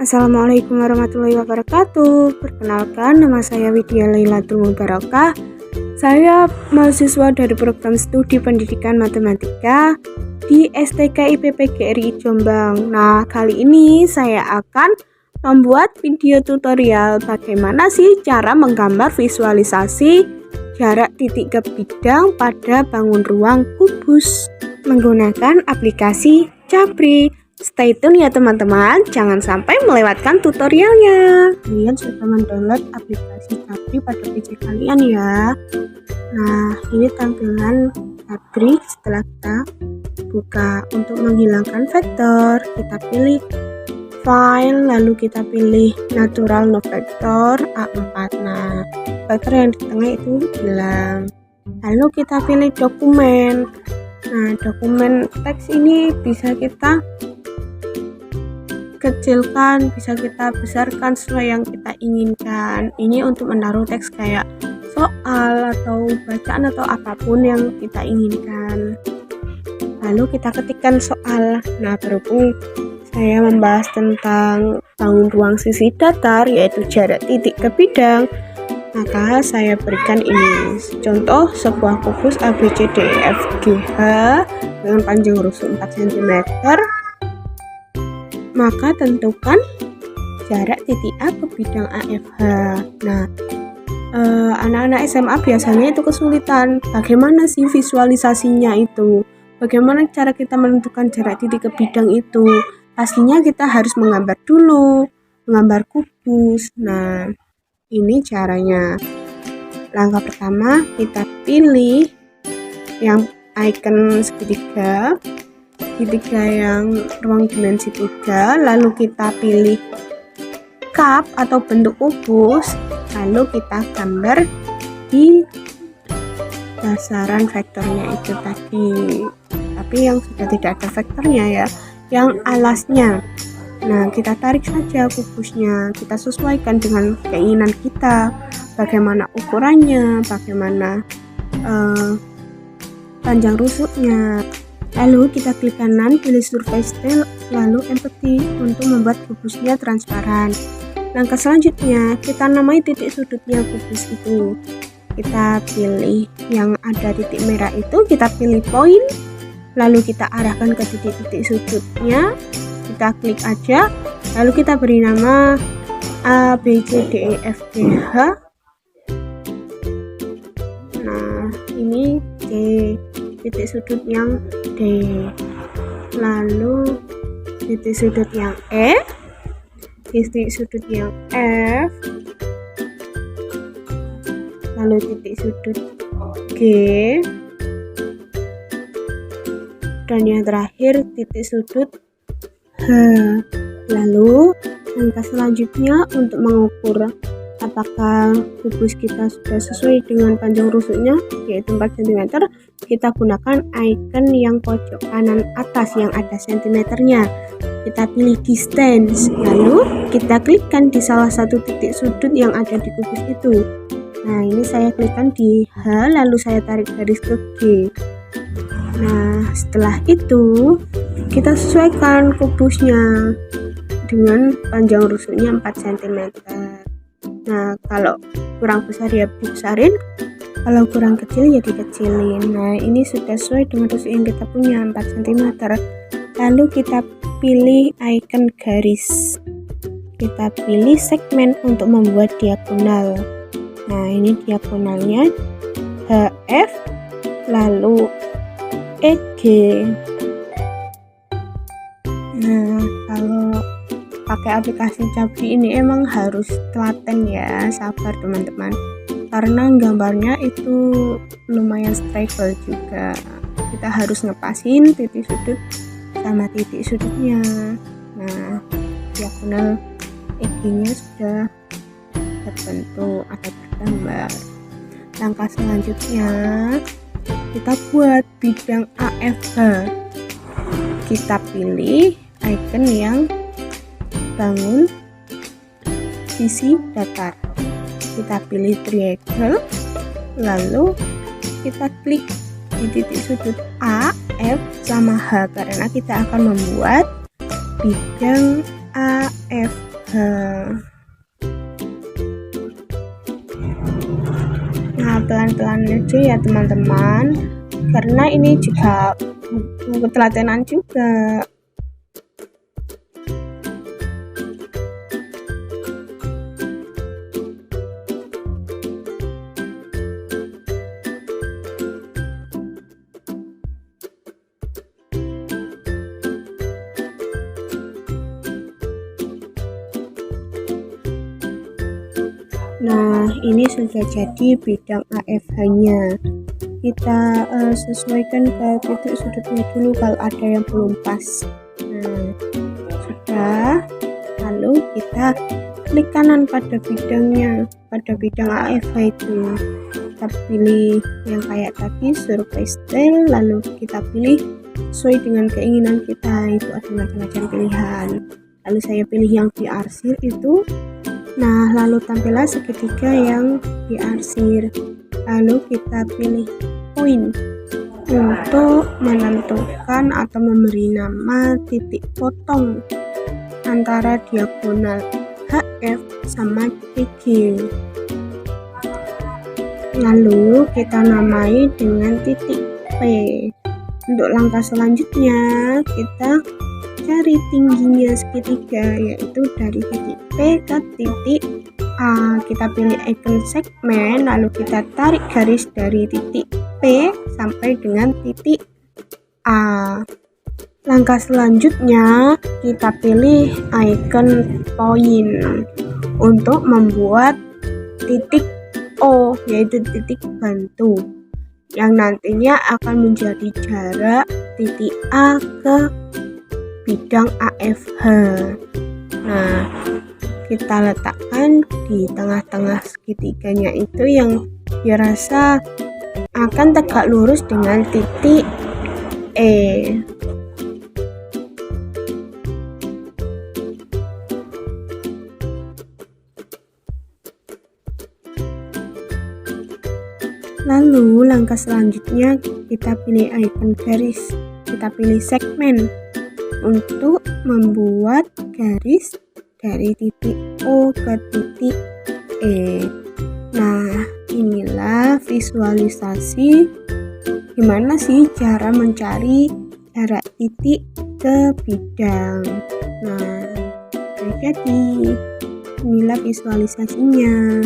Assalamualaikum warahmatullahi wabarakatuh. Perkenalkan, nama saya Widya Lailatul Mubarakah. Saya mahasiswa dari program studi pendidikan matematika di STK IPP GRI Jombang. Nah, kali ini saya akan membuat video tutorial bagaimana sih cara menggambar visualisasi jarak titik ke bidang pada bangun ruang kubus menggunakan aplikasi Capri. Stay tune ya teman-teman, jangan sampai melewatkan tutorialnya. Kalian sudah mendownload aplikasi Capri pada PC kalian ya. Nah, ini tampilan Capri setelah kita buka. Untuk menghilangkan vektor, kita pilih file, lalu kita pilih natural no vector A4. Nah, vektor yang di tengah itu hilang. Lalu kita pilih dokumen. Nah, dokumen teks ini bisa kita kecilkan, bisa kita besarkan sesuai yang kita inginkan. Ini untuk menaruh teks kayak soal atau bacaan atau apapun yang kita inginkan. Lalu kita ketikkan soal. Nah, berhubung saya membahas tentang bangun ruang sisi datar, yaitu jarak titik ke bidang, maka saya berikan ini contoh sebuah kubus ABCDEFGH dengan panjang rusuk 4 cm. Maka tentukan jarak titik A ke bidang AFH. Nah, anak-anak SMA biasanya itu kesulitan. Bagaimana sih visualisasinya itu? Bagaimana cara kita menentukan jarak titik ke bidang itu? Pastinya kita harus menggambar dulu, menggambar kubus. Nah, ini caranya. Langkah pertama, kita pilih yang icon segitiga yang ruang dimensi 3, lalu kita pilih cup atau bentuk kubus, lalu kita gambar di dasaran vektornya itu tadi, tapi yang sudah tidak ada vektornya ya, yang alasnya. Nah, kita tarik saja kubusnya, kita sesuaikan dengan keinginan kita, bagaimana ukurannya, bagaimana panjang rusuknya. Lalu kita klik kanan, pilih surface style, lalu empty untuk membuat kubusnya transparan. Langkah selanjutnya, kita namai titik sudutnya kubus itu. Kita pilih yang ada titik merah itu, kita pilih point, lalu kita arahkan ke titik-titik sudutnya. Kita klik aja, lalu kita beri nama A, B, C, D, E, F, G, H. Nah, ini C, titik sudut yang D, lalu titik sudut yang E, titik sudut yang F, lalu titik sudut G, dan yang terakhir titik sudut H. Lalu langkah selanjutnya untuk mengukur apakah kubus kita sudah sesuai dengan panjang rusuknya, yaitu 4 cm, kita gunakan icon yang pojok kanan atas yang ada sentimeternya. Kita pilih distance, lalu kita klikkan di salah satu titik sudut yang ada di kubus itu. Nah, ini saya klikkan di H, lalu saya tarik garis ke G. Nah, setelah itu kita sesuaikan kubusnya dengan panjang rusuknya 4 cm. Nah, kalau kurang besar ya besarin, kalau kurang kecil ya dikecilin. Nah, ini sudah sesuai dengan rusuk yang kita punya 4 cm. Lalu kita pilih icon garis, kita pilih segmen untuk membuat diagonal. Nah, ini diagonalnya HF lalu EG. Nah, kalau pakai aplikasi Capri ini emang harus telaten ya, sabar teman-teman, karena gambarnya itu lumayan struggle juga. Kita harus ngepasin titik sudut sama titik sudutnya. Nah, diagonal EG-nya sudah terbentuk atau tergambar. Langkah selanjutnya, kita buat bidang AFH. Kita pilih icon yang bangun sisi datar, kita pilih triangle, lalu kita klik di titik sudut A, F, sama H karena kita akan membuat bidang AFH. Nah, pelan-pelan aja ya teman-teman, karena ini juga buku telatenan juga. Nah, ini sudah jadi bidang AFH-nya. Kita sesuaikan ke titik sudutnya dulu kalau ada yang belum pas. Nah, sudah. Lalu kita klik kanan pada bidangnya, pada bidang AFH itu. Kita pilih yang kayak tadi, survei style, lalu kita pilih sesuai dengan keinginan kita. Itu ada macam-macam pilihan. Lalu saya pilih yang diarsir itu. Nah, lalu tampillah segitiga yang diarsir. Lalu kita pilih poin untuk menentukan atau memberi nama titik potong antara diagonal HF sama DG. Lalu kita namai dengan titik P. Untuk langkah selanjutnya kita cari tingginya segitiga, yaitu dari titik P ke titik A. Kita pilih icon segmen, lalu kita tarik garis dari titik P sampai dengan titik A. Langkah selanjutnya kita pilih icon poin untuk membuat titik O, yaitu titik bantu, yang nantinya akan menjadi jarak titik A ke bidang AFH. Nah, kita letakkan di tengah-tengah segitiganya itu yang dirasa akan tegak lurus dengan titik E. Lalu langkah selanjutnya kita pilih icon garis, kita pilih segmen untuk membuat garis dari titik O ke titik E. Nah, inilah visualisasi gimana sih cara mencari jarak titik ke bidang. Nah, jadi inilah visualisasinya.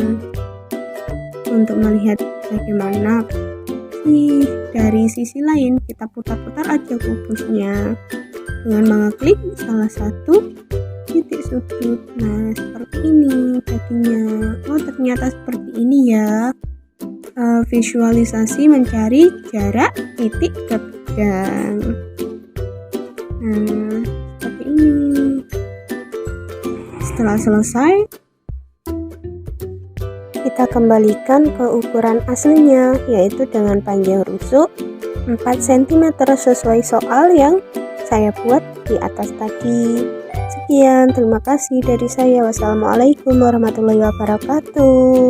Untuk melihat bagaimana sih dari sisi lain, kita putar-putar aja kubusnya dengan mengeklik salah satu titik sudut. Nah, seperti ini jadinya. Oh, ternyata seperti ini ya. Visualisasi mencari jarak titik ke bidang. Nah, seperti ini. Setelah selesai, kita kembalikan ke ukuran aslinya, yaitu dengan panjang rusuk 4 cm sesuai soal yang saya buat di atas tadi. Sekian, terima kasih dari saya. Wassalamualaikum warahmatullahi wabarakatuh.